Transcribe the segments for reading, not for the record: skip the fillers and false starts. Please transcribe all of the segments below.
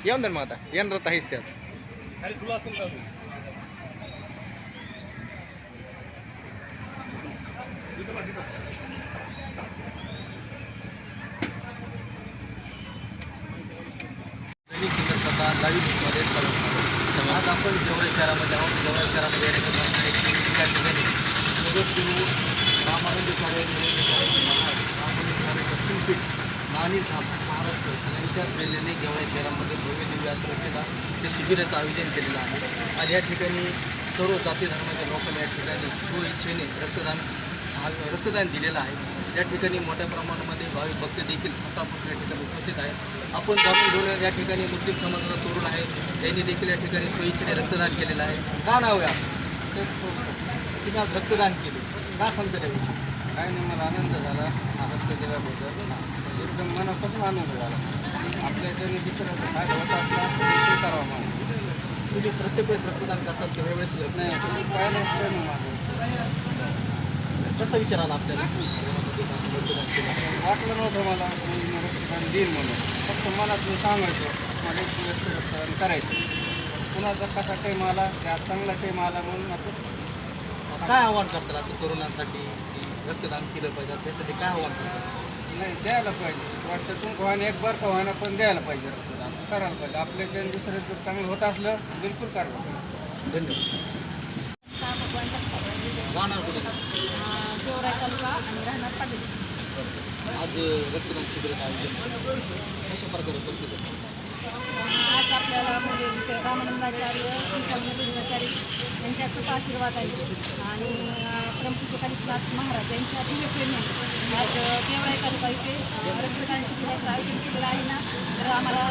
येऊन दे मग आता येणार आहेच त्यात. लाईव्ह न्यूजमध्ये आज आपण जेवढ्या शहरामध्ये आहोत जेवढ्या शहरामध्ये त्या ठिकाणी जगद्गुरू रामानंदचार्य दक्षिणपीठ नाणीधाम महाराष्ट्र यांच्या प्रेरणेने जेवढ्या शहरामध्ये भव्य दिव्य असं ते शिबिराचं आयोजन केलेलं आहे. आणि या ठिकाणी सर्व जाती धर्माच्या लोकांनी या ठिकाणी स्वइच्छेने रक्तदान दिलेलं आहे. या ठिकाणी मोठ्या प्रमाणामध्ये भाविक भक्त देखील सकाळपासून या ठिकाणी उपस्थित आहेत. आपण जाणून घेऊन या ठिकाणी मुस्लिम समाजाचा तरुण आहे त्यांनी देखील या ठिकाणी स्वइच्छेने रक्तदान केलेलं आहे. का नाव आहे आपलं? तुम्ही आज रक्तदान केले, का सांगता त्याविषयी? काय नाही, मला आनंद झाला रक्त दिल्याबद्दल. एकदम मनापासून आनंद झाला. आपल्या जरी दुसऱ्याचा फायदा होता असला तर करावा माणूस. तुम्ही प्रत्येक वेळेस रक्तदान करतात तेव्हा वेळेस नाही काय नसतं ना माझं. कसा विचार आला आपल्याला रक्तदान केलं? वाटलं नव्हतं मला मी रक्तदान देईन म्हणून. फक्त मनात मी सांगायचो मला एक दिवस रक्तदान करायचं. कुणाचा कसा टाईम आला त्या चांगला टाईम आला म्हणून आपण काय आव्हान करतात असं तरुणांसाठी रक्तदान केलं पाहिजे असं यासाठी काय आव्हान करतात? नाही द्यायला पाहिजे. वर्षातून कोणाने एक बार कोणाला पण द्यायला पाहिजे रक्तदान. करायला पाहिजे. आपल्याच्या दुसरं जर चांगलं होत असलं बिलकुल करायला पाहिजे. धन्यवाद. राहणार कुठे? देवराय तालुका आणि राहणार पाटील. आज रक्तदान शिबिराचं आयोजन कशा प्रकारे प्रतिसाद? आज आपल्याला म्हणजे इथे रामानंदाचार्य श्री स्वामीनाथाचार्य यांच्या कृपा आशीर्वाद आहे आणि परमपूज्य कालिकनाथ महाराज यांच्या दिव्य प्रेरणेने आज देवराय तालुका इथे रक्तदान शिबिराचं आयोजन केलेलं आहे ना. तर आम्हाला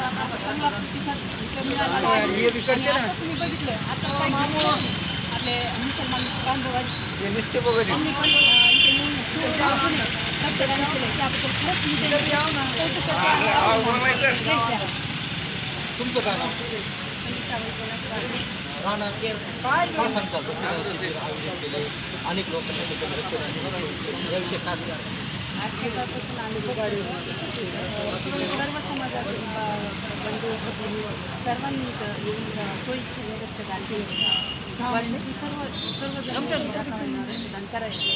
चांगला प्रतिसाद इथे मिळाला आहे. आता तुम्ही बघितलं आता आपले मुसलमान बांधवांनी निश्चित बघा पण इथे येऊन रक्तदान केलं त्याबद्दल खरंच मी कौतुक करते. तुमचं काय नाव? राहणार काय सांगतात आयोजन केले अनेक लोकांनी रक्तदान याविषयी काय सांगतात? आज सकाळपासून आम्ही सर्व समाजातील बंधू भगिनी सर्वांनी इथं येऊन स्वइच्छेने रक्तदान केले. वर्षाची सर्वजण रक्तदान करायचं.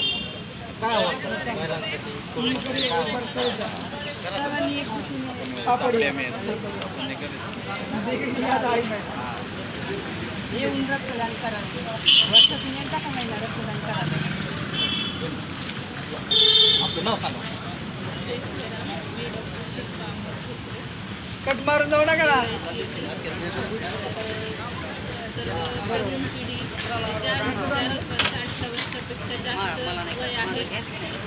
काय आव्हान करतात महिलांसाठी तरुणांसाठी काय आव्हान करतात? सर्वांनी एकजुटीने येऊन रक्तदान करावं. वर्षातून एकदा का महिला रक्तदान करावं. आपलं नाव सांगा. कट मारून जाऊ नका ना. तरुण पिढी ज्या 60 वर्षापेक्षा जास्त वय आहे,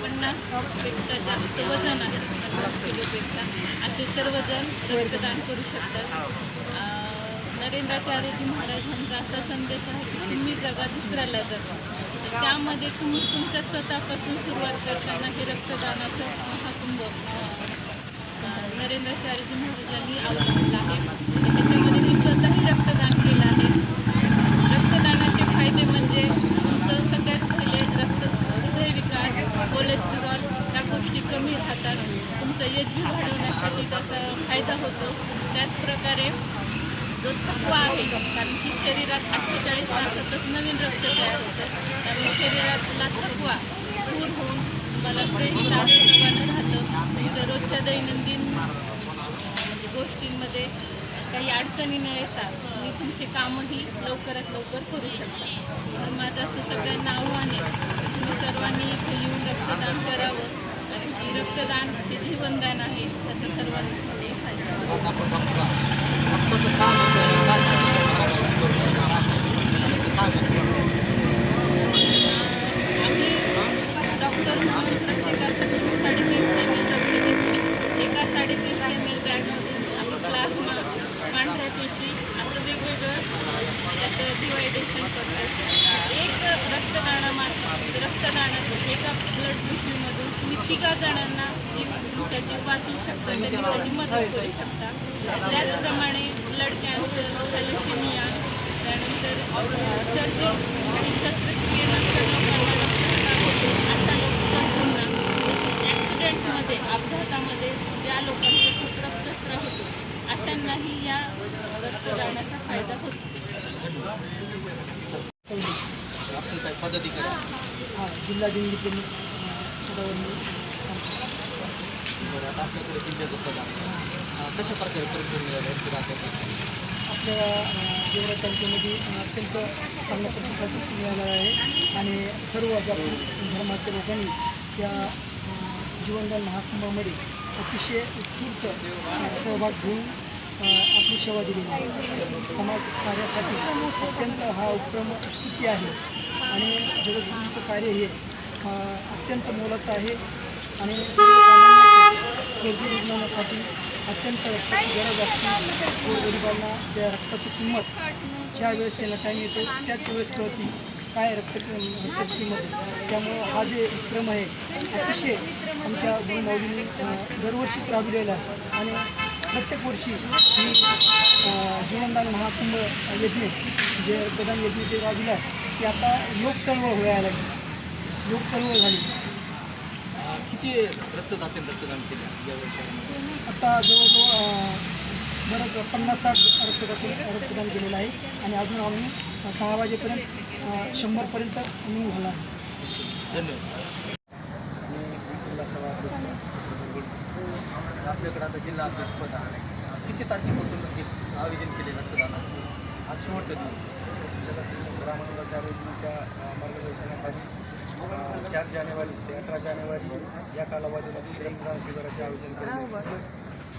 50पेक्षा जास्त वजन आहे, 50 किलोपेक्षा असे सर्वजण रक्तदान करू शकतात. नरेंद्राचार्यजी महाराजांचा असा संदेश आहे की तुम्ही जगा दुसऱ्याला जगा. त्यामध्ये तुम्ही तुमच्या स्वतःपासून सुरुवात करताना हे रक्तदानाचं महाकुंभ नरेंद्राचार्यजी महाराजांनी अवलंबलं आहे. त्याच्यामध्ये मी स्वतःही रक्तदान केलं आहे. रक्तदानाचे फायदे म्हणजे तुमचं सगळ्यात पहिले हृदयविकार, कोलेस्टेरॉल या गोष्टी कमी राहतात. तुमचं एच.बी. वाढवण्यासाठी त्याचा फायदा होतो. त्याचप्रकारे जो थकवा आहे, कारण की शरीरात 48 तासातच नवीन रक्त तयार होतं, त्यामुळे शरीरातला थकवा दूर होऊन तुम्हाला फ्रेश ताजंतवानं राहतं. तुमच्या रोजच्या दैनंदिन गोष्टींमध्ये काही अडचणी न येता तुम्ही तुमचे कामंही लवकरात लवकर करू शकता. म्हणून माझं असं सगळ्यांना आव्हान आहे की तुम्ही सर्वांनी इथे येऊन रक्तदान करावं. कारण की रक्तदान हे जीवनदान आहे, त्याचा सर्वांमध्ये फायदा. आम्ही डॉक्टर म्हणून प्रत्येकाचं 350 ml रक्त घेतो. एका 350 ml बॅगमधून आम्ही प्लाझ्मा, पांढऱ्या पेशी असं वेगवेगळं त्याचं डिवायडेशन करतो. एक रक्तदानातून एका ब्लड पिशवीमधून तुम्ही 3 जणांना तुमचा जीव वाचवू शकता, त्यांच्यासाठी मदत करू शकता. त्याचप्रमाणे ब्लड कॅन्सर, थॅलेसेमिया, त्यानंतर सर्जरी, काही शस्त्रक्रियेनंतर लोकांना रक्तस्राव होतो, अशा लोकांना ॲक्सिडेंटमध्ये, अपघातामध्ये ज्या लोकांचा खूप रक्तस्राव होतो अशा त्यांनाही या रक्तदानाचा फायदा होतो. आपण काय पदाधिकारी जिल्हा दिंडी प्रमुख पदावर बरं आता आपल्याकडे जिल्ह्यात रक्तदान कशा प्रकारे परिसर मिळाले रक्तदान आपल्या गेवराई तालुक्यामध्ये अत्यंत चांगला प्रतिसाद मिळाला आहे आणि सर्व जाती धर्माच्या लोकांनी त्या जीवनदान महाकुंभामध्ये अतिशय उत्स्फूर्त सहभाग घेऊन आपली सेवा दिलेली आहे. समाज कार्यासाठी अत्यंत हा उपक्रम किती आहे आणि जगद्गुरूंचं कार्य हे अत्यंत मोलाचं आहे आणि सर्वसामान्यांच्या रुग्णांसाठी अत्यंत रक्ताची गरज असते. गोरगरिबांना त्या रक्ताची किंमत ज्या वेळेस त्याला टाईम येतो त्याच वेळेस कळती काय रक्ताची किंमत आहे. त्यामुळं हा जे उपक्रम आहे अतिशय आमच्या गुरुमाऊलींनी दरवर्षीच राबविलेला आहे आणि प्रत्येक वर्षी ही जीवनदान महाकुंभ यज्ञ जे रक्तदान यज्ञ ते राबविला आहे की आता लोक चळवळ व्हायला लागली. लोक चळवळ झाली. किती रक्तदात्यांनी रक्तदान केलं यावेळी शहरामध्ये आता जवळजवळ बरंच 50-60 रक्तदान केलेलं आहे आणि अजून आम्ही 6 वाजेपर्यंत 100पर्यंत निघून झाला आहे. धन्यवाद. आपल्याकडे आता जिल्हा अध्यक्ष पद आहे. किती तारखेपासून हे आयोजन केले रक्तदानाचं आज शेवटचा दिवस ग्रामोद्धाच्या योजनेच्या मार्गदर्शनाखाली 4 जानेवारी ते 18 जानेवारी या कालावधीमध्ये रक्तदान शिबिराचे आयोजन केले.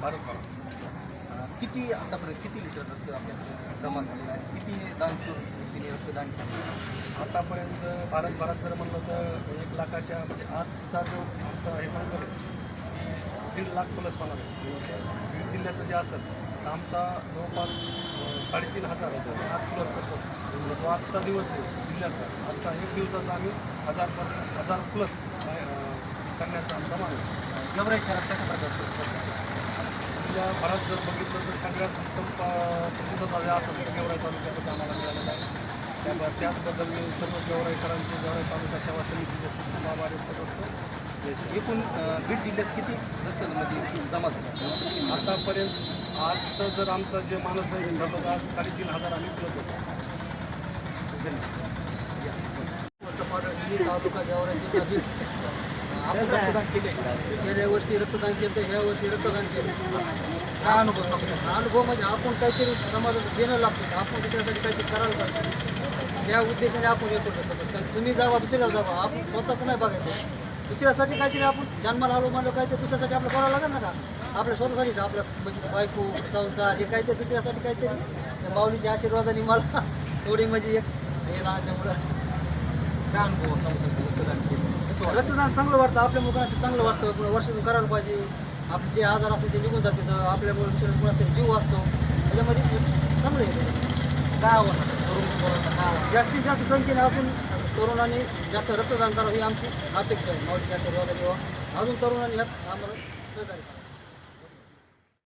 भारत किती आतापर्यंत किती लिटर रक्त आपल्याकडे जमा झालेलं आहे किती दान तिने रक्तदान केलं आतापर्यंत भारत जर म्हणलं तर 1 लाखाच्या म्हणजे आजचा जो आमचा हे संकल्प आहे की 1.5 लाख प्लस होणार आहे. बीड जिल्ह्याचं जे असेल तर आमचा जवळपास 3,500 आज प्लस कसं तो आजचा दिवस आहे जिल्ह्याचा. आजचा 1 दिवसाचा आम्ही 1000 प्लस करण्याचा आमचा माणूस. गेवराई शहरात कशा प्रकारचं आपल्या भारत जर बघितलं तर सगळ्यात उत्तम प्रतिसाद असेल तर गेवराई तालुक्यातच आम्हाला मिळालेला आहे. त्याचबद्दल मी सर्व गेवराईकरांचे गेवराई तालुका सेवा समितीचे खूप आभार व्यक्त करतो. एकूण बीड जिल्ह्यात किती रक्तमध्ये जमा झाला आतापर्यंत आजचं जर आमचं जे माणूस आहे ठरलं तर 3,500 आम्ही प्लस होतो. तालुका गेवराई जिल्हा बीड आपण रक्तदान केले. गेल्या वर्षी रक्तदान केलं ह्या वर्षी रक्तदान केलं. काय अनुभव हा अनुभव म्हणजे आपण काहीतरी समाजाला देणं लागतं आपण दुसऱ्यासाठी काहीतरी करायला पाहिजे या उद्देशाने आपण येतो तसं. कारण तुम्ही जावा दुसऱ्याला जावा आपण स्वतःच नाही बघायचं दुसऱ्यासाठी काहीतरी आपण जन्माला आलो म्हणलं काहीतरी दुसऱ्यासाठी आपलं करावं लागेल ना का आपल्या स्वतःसाठी आपल्या म्हणजे बायको संसार हे काहीतरी दुसऱ्यासाठी काहीतरी माऊलीच्या आशीर्वादाने मला थोडी म्हणजे एक हे लागल्यामुळं काय अनुभव रक्तदान केलं रक्तदान चांगलं वाटतं आपल्या मुलांना चांगलं वाटतं पुन्हा वर्षातून करायला पाहिजे. आपले जे आजार असते ते निघून जाते तर आपल्यामुळे दुसऱ्या कुणाचा जीव असतो त्याच्यामध्ये चांगलं येतं. काय आव्हान तरुण काय आव्हान जास्तीत जास्त संख्येने अजून तरुणांनी जास्त रक्तदान करावं ही आमची अपेक्षा आहे. माऊलीच्या आशीर्वादाने अजून तरुणांनी यात आम्हाला सहकार्य करावं.